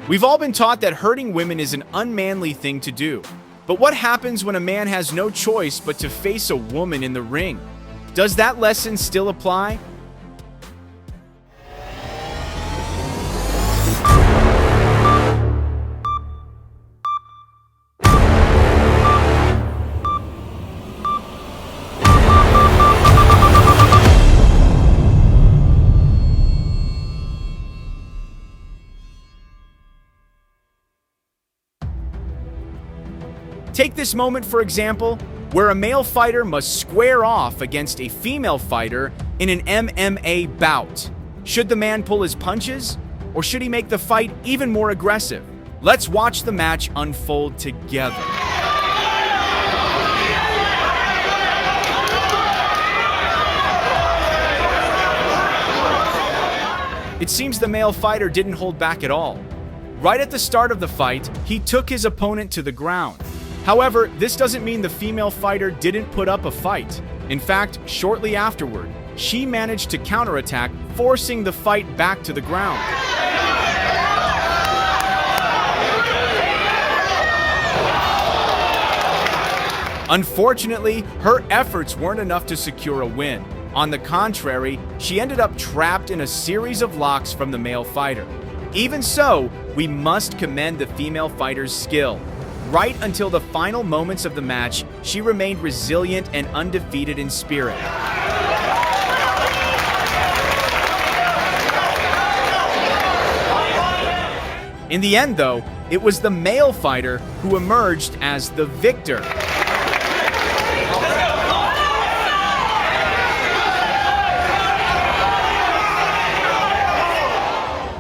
We've all been taught that hurting women is an unmanly thing to do. But what happens when a man has no choice but to face a woman in the ring? Does that lesson still apply? Take this moment, for example, where a male fighter must square off against a female fighter in an MMA bout. Should the man pull his punches, or should he make the fight even more aggressive? Let's watch the match unfold together. It seems the male fighter didn't hold back at all. Right at the start of the fight, he took his opponent to the ground. However, this doesn't mean the female fighter didn't put up a fight. In fact, shortly afterward, she managed to counterattack, forcing the fight back to the ground. Unfortunately, her efforts weren't enough to secure a win. On the contrary, she ended up trapped in a series of locks from the male fighter. Even so, we must commend the female fighter's skill. Right until the final moments of the match, she remained resilient and undefeated in spirit. In the end, though, it was the male fighter who emerged as the victor.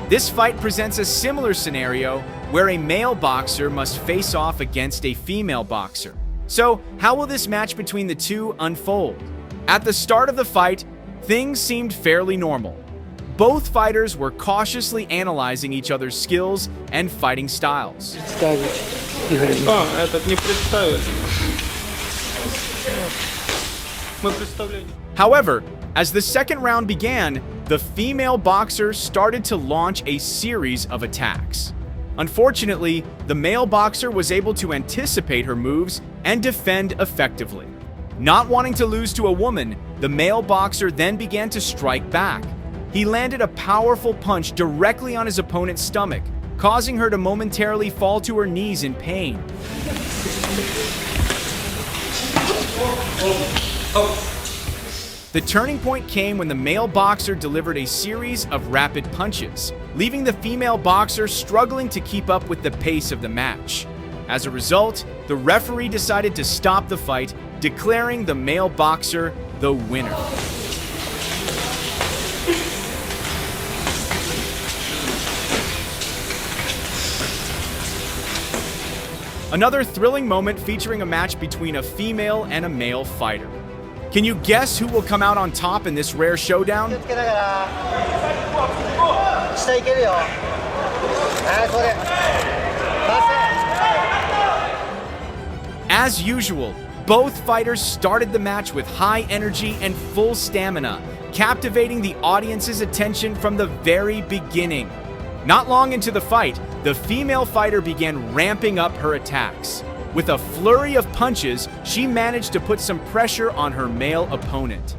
This fight presents a similar scenario where a male boxer must face off against a female boxer. So, how will this match between the two unfold? At the start of the fight, things seemed fairly normal. Both fighters were cautiously analyzing each other's skills and fighting styles. However, as the second round began, the female boxer started to launch a series of attacks. Unfortunately, the male boxer was able to anticipate her moves and defend effectively. Not wanting to lose to a woman, the male boxer then began to strike back. He landed a powerful punch directly on his opponent's stomach, causing her to momentarily fall to her knees in pain. The turning point came when the male boxer delivered a series of rapid punches, leaving the female boxer struggling to keep up with the pace of the match. As a result, the referee decided to stop the fight, declaring the male boxer the winner. Another thrilling moment featuring a match between a female and a male fighter. Can you guess who will come out on top in this rare showdown? As usual, both fighters started the match with high energy and full stamina, captivating the audience's attention from the very beginning. Not long into the fight, the female fighter began ramping up her attacks. With a flurry of punches, she managed to put some pressure on her male opponent.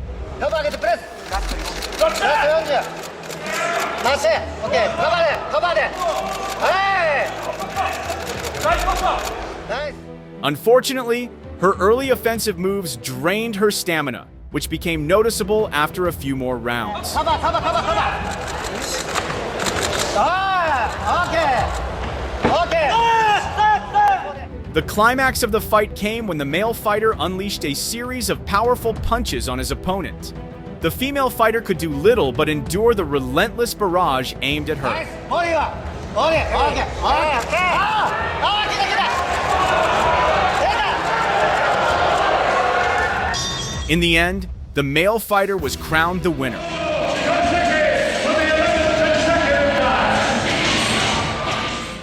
Unfortunately, her early offensive moves drained her stamina, which became noticeable after a few more rounds. The climax of the fight came when the male fighter unleashed a series of powerful punches on his opponent. The female fighter could do little but endure the relentless barrage aimed at her. In the end, the male fighter was crowned the winner.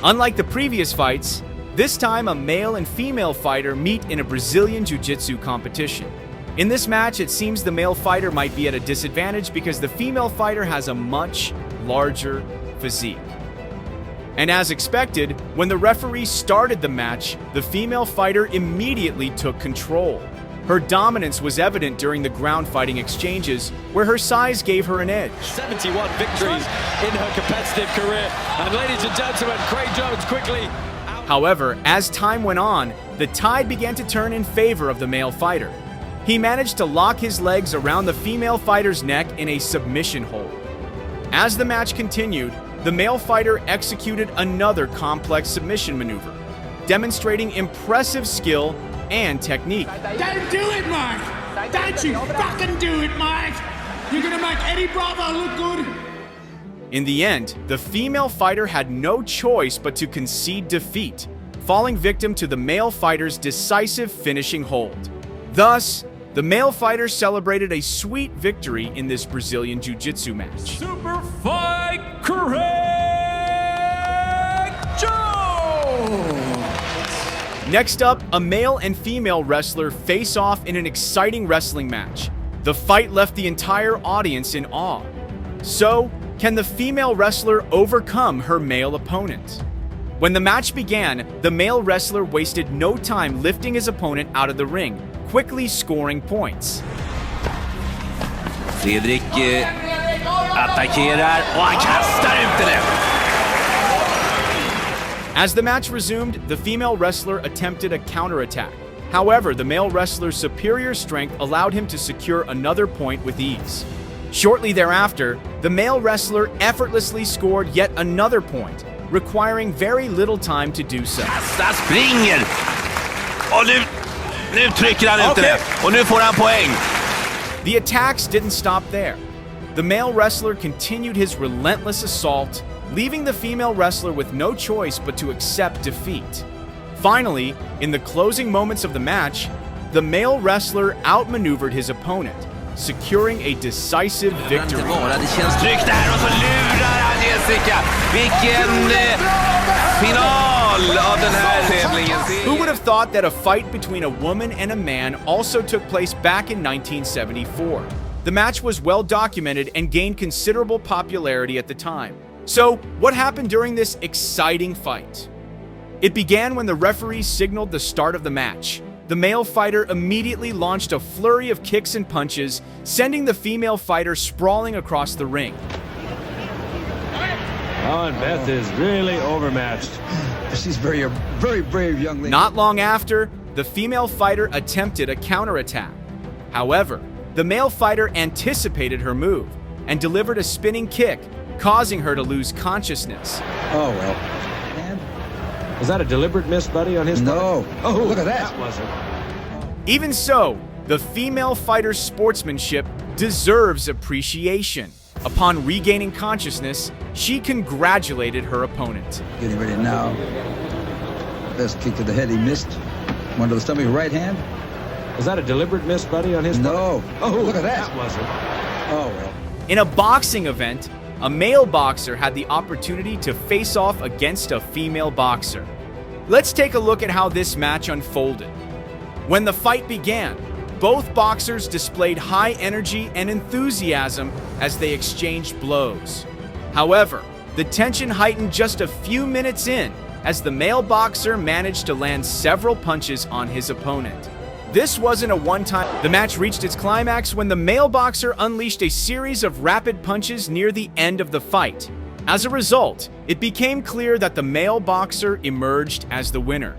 Unlike the previous fights, this time a male and female fighter meet in a Brazilian Jiu-Jitsu competition. In this match, it seems the male fighter might be at a disadvantage because the female fighter has a much larger physique. And as expected, when the referee started the match, the female fighter immediately took control. Her dominance was evident during the ground fighting exchanges, where her size gave her an edge. 71 victories in her competitive career. And ladies and gentlemen, Craig Jones quickly. However, as time went on, the tide began to turn in favor of the male fighter. He managed to lock his legs around the female fighter's neck in a submission hold. As the match continued, the male fighter executed another complex submission maneuver, demonstrating impressive skill and technique. Don't do it, Mike! Don't you fucking do it, Mike! You're gonna make Eddie Bravo look good! In the end, the female fighter had no choice but to concede defeat, falling victim to the male fighter's decisive finishing hold. Thus, the male fighter celebrated a sweet victory in this Brazilian Jiu-Jitsu match. Super fight, Craig Jones! Next up, a male and female wrestler face off in an exciting wrestling match. The fight left the entire audience in awe. So, can the female wrestler overcome her male opponent? When the match began, the male wrestler wasted no time lifting his opponent out of the ring, quickly scoring points. Fredrik attackerar och han kastar ut det. As the match resumed, the female wrestler attempted a counterattack. However, the male wrestler's superior strength allowed him to secure another point with ease. Shortly thereafter, the male wrestler effortlessly scored yet another point, requiring very little time to do so. Kasta, springer! Och nu trycker han ut det och nu får han poäng. The attacks didn't stop there. The male wrestler continued his relentless assault, leaving the female wrestler with no choice but to accept defeat. Finally, in the closing moments of the match, the male wrestler outmaneuvered his opponent, securing a decisive victory. Det känns tryggt där och så lurar han Jessica. Vilken final av den här tävlingen. Who would have thought that a fight between a woman and a man also took place back in 1974? The match was well documented and gained considerable popularity at the time. So, what happened during this exciting fight? It began when the referee signaled the start of the match. The male fighter immediately launched a flurry of kicks and punches, sending the female fighter sprawling across the ring. Oh, and Beth is really overmatched. She's very brave young lady. Not long after, the female fighter attempted a counterattack. However, the male fighter anticipated her move and delivered a spinning kick, causing her to lose consciousness. Oh, well. Was that a deliberate miss, buddy, on his part? No. Oh, look at that. That wasn't. Even so, the female fighter's sportsmanship deserves appreciation. Upon regaining consciousness, she congratulated her opponent. Getting ready now. Best kick to the head, he missed. One to the stomach, right hand. Was that a deliberate miss, buddy, on his part? No. Oh, look at that. That wasn't. Oh, well. In a boxing event, a male boxer had the opportunity to face off against a female boxer. Let's take a look at how this match unfolded. When the fight began, both boxers displayed high energy and enthusiasm as they exchanged blows. However, the tension heightened just a few minutes in as the male boxer managed to land several punches on his opponent. This wasn't a one-time. The match reached its climax when the male boxer unleashed a series of rapid punches near the end of the fight. As a result, it became clear that the male boxer emerged as the winner.